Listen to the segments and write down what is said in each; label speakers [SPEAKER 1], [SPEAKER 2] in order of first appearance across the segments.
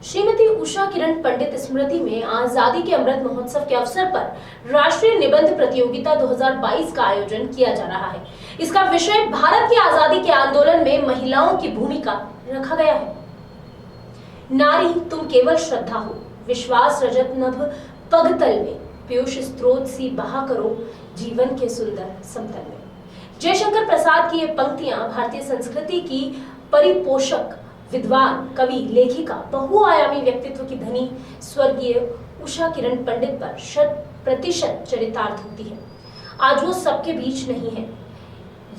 [SPEAKER 1] श्रीमती उषा किरण पंडित स्मृति में आजादी के अमृत महोत्सव के अवसर पर राष्ट्रीय निबंध प्रतियोगिता 2022 का आयोजन किया जा रहा है। इसका विषय भारत की आजादी के आंदोलन में महिलाओं की भूमिका रखा गया है। नारी तुम केवल श्रद्धा हो, विश्वास रजत नभ पगतल में, पीयूष स्त्रोत सी बहा करो जीवन के सुंदर समतल में। जयशंकर प्रसाद की ये पंक्तियां भारतीय संस्कृति की परिपोषक, विद्वान, कवि, लेखिका, बहुआयामी व्यक्तित्व की धनी स्वर्गीय उषा किरण पंडित पर 100% चरितार्थ होती है। आज वो सबके बीच नहीं है।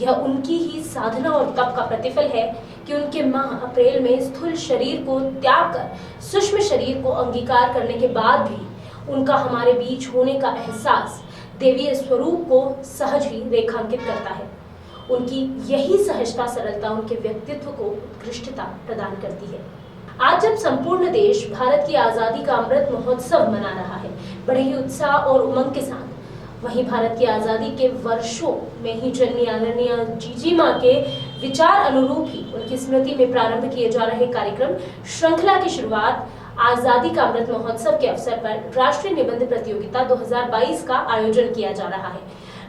[SPEAKER 1] यह उनकी ही साधना और तप का प्रतिफल है कि उनके माह अप्रैल में स्थूल शरीर को त्याग कर सूक्ष्म शरीर को अंगीकार करने के बाद भी उनका हमारे बीच होने का एहसास देवीय स्वरूप को सहज ही रेखांकित करता है। उनकी यही सहजता, सरलता उनके व्यक्तित्व को उत्कृष्टता प्रदान करती है। आज जब संपूर्ण देश भारत की आजादी का अमृत महोत्सव मना रहा है बड़े ही उत्साह और उमंग के साथ, वहीं भारत की आजादी के वर्षों में ही जन्मी आदरणीय जीजी मां के विचार अनुरूप ही उनकी स्मृति में प्रारंभ किए जा रहे कार्यक्रम श्रृंखला की शुरुआत आजादी का अमृत महोत्सव के अवसर पर राष्ट्रीय निबंध प्रतियोगिता 2022 का आयोजन किया जा रहा है।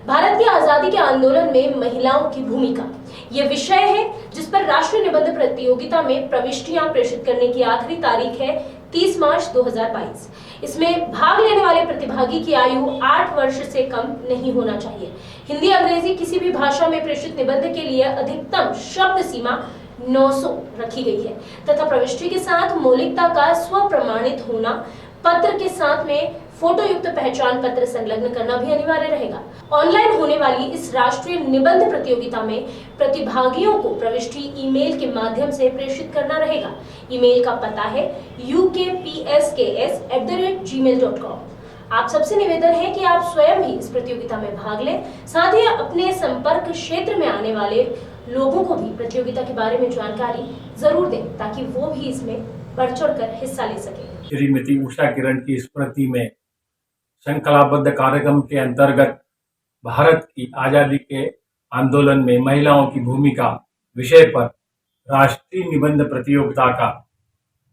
[SPEAKER 1] भारत की आजादी के आंदोलन में महिलाओं की भूमिका ये विषय है जिस पर राष्ट्रीय निबंध प्रतियोगिता में प्रविष्टियां प्रेषित करने की आखिरी तारीख है 30 मार्च 2022। इसमें भाग लेने वाले प्रतिभागी की आयु 8 वर्ष से कम नहीं होना चाहिए। हिंदी, अंग्रेजी किसी भी भाषा में प्रेषित निबंध के लिए अधिकतम शब्द सीमा 900 रखी गई है तथा प्रविष्टि के साथ मौलिकता का स्व प्रमाणित होना, पत्र के साथ में फोटो युक्त पहचान पत्र संलग्न करना भी अनिवार्य रहेगा। ऑनलाइन होने वाली इस राष्ट्रीय निबंध प्रतियोगिता में प्रतिभागियों को प्रविष्टि ईमेल के माध्यम से प्रेषित करना रहेगा। ईमेल का पता है ukpsks@gmail.com। आप सबसे निवेदन है कि आप स्वयं ही इस प्रतियोगिता में भाग लें, साथ ही अपने संपर्क क्षेत्र में आने वाले लोगों को भी प्रतियोगिता के बारे में जानकारी जरूर दें ताकि वो भी इसमें बढ़ चढ़ कर हिस्सा ले सके।
[SPEAKER 2] श्रीमती उषा किरण की स्मृति में श्रृंखलाबद्ध कार्यक्रम के अंतर्गत भारत की आजादी के आंदोलन में महिलाओं की भूमिका विषय पर राष्ट्रीय निबंध प्रतियोगिता का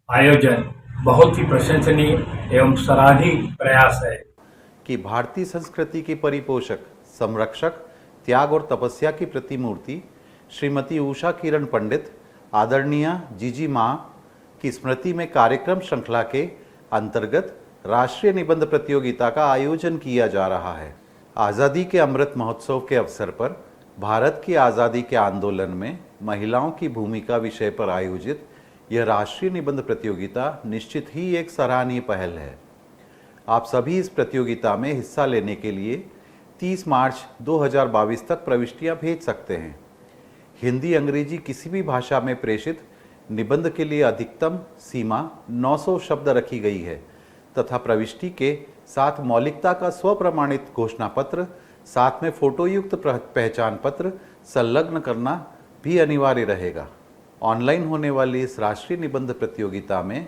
[SPEAKER 2] आयोजन बहुत ही प्रशंसनीय एवं सराहनीय प्रयास है
[SPEAKER 3] कि भारतीय संस्कृति के परिपोषक, संरक्षक, त्याग और तपस्या की प्रतिमूर्ति श्रीमती उषा किरण पंडित आदरणीय जीजी मां की स्मृति में कार्यक्रम श्रृंखला के अंतर्गत राष्ट्रीय निबंध प्रतियोगिता का आयोजन किया जा रहा है। आज़ादी के अमृत महोत्सव के अवसर पर भारत की आज़ादी के आंदोलन में महिलाओं की भूमिका विषय पर आयोजित यह राष्ट्रीय निबंध प्रतियोगिता निश्चित ही एक सराहनीय पहल है। आप सभी इस प्रतियोगिता में हिस्सा लेने के लिए 30 मार्च 2022 तक प्रविष्टियां भेज सकते हैं। हिंदी, अंग्रेजी किसी भी भाषा में प्रेषित निबंध के लिए अधिकतम सीमा 900 शब्द रखी गई है तथा प्रविष्टि के साथ मौलिकता का स्वप्रमाणित घोषणा पत्र, साथ में फोटोयुक्त पहचान पत्र संलग्न करना भी अनिवार्य रहेगा। ऑनलाइन होने वाली इस राष्ट्रीय निबंध प्रतियोगिता में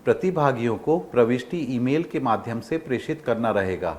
[SPEAKER 3] प्रतिभागियों को प्रविष्टि ईमेल के माध्यम से प्रेषित करना रहेगा।